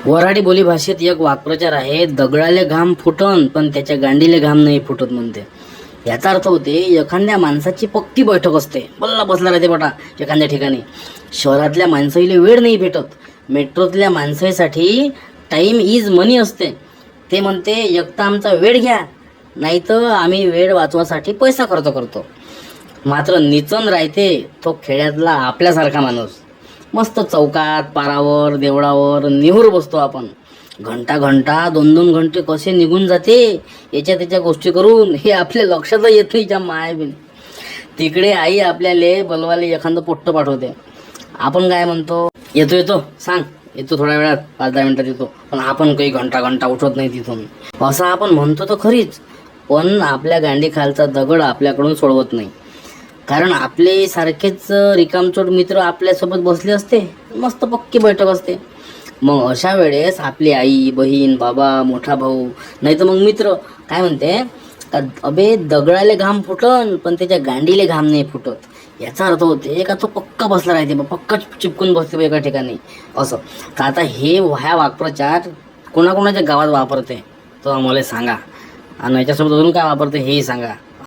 वऱ्हाडी बोली भाषेत एक वाक्प्रचार आहे, दगडाले घाम फुटन पण त्याच्या गांडीले घाम नाही फुटत म्हणते. याचा अर्थ होते, एखाद्या माणसाची पक्की बैठक असते, बल्ला बसला राहते बटा एखाद्या ठिकाणी. शहरातल्या माणसाईला वेळ नाही भेटत, मेट्रोतल्या माणसासाठी टाईम इज मनी असते. ते म्हणते, एक तर आमचा वेळ घ्या, नाही तर आम्ही वेळ वाचवासाठी पैसा खर्च करतो. मात्र निचन राहते तो खेड्यातला आपल्यासारखा माणूस. मस्त चौकात, पारावर, देवळावर निहूर बसतो आपण. घंटा घंटा 2-2 घंटे कसे निघून जाते याच्या त्याच्या गोष्टी करून, हे आपल्या लक्षातच येत नाही. ज्या माय बिन तिकडे आई आपल्याला बलवाले एखादं पोट्ट पाठवते. आपण काय म्हणतो, येतो येतो सांग, येतो थोड्या वेळात, 5-10 मिनिटात येतो. पण आपण काही घंटा घंटा उठत नाही तिथून. असं आपण म्हणतो तर खरीच, पण आपल्या गांडी खालचा दगड आपल्याकडून सोडवत नाही. कारण आपले सारखेच रिकामचोट मित्र आपल्यासोबत बसले असते, मस्त पक्की बैठक असते. मग अशा वेळेस आपली आई, बहीण, बाबा, मोठा भाऊ, नाही तर मग मित्र काय म्हणते, का अबे दगडाले घाम फुटन पण त्याच्या गांडीले घाम नाही फुटत. याचा अर्थ होते का तो पक्का बसला राहते, पक्का चिपकून बसते एका ठिकाणी असं. तर आता ह्या वाक्प्रचार कोणाकोणाच्या गावात वापरते तो आम्हाला सांगा, आणि याच्यासोबत अजून काय वापरते हेही सांगा.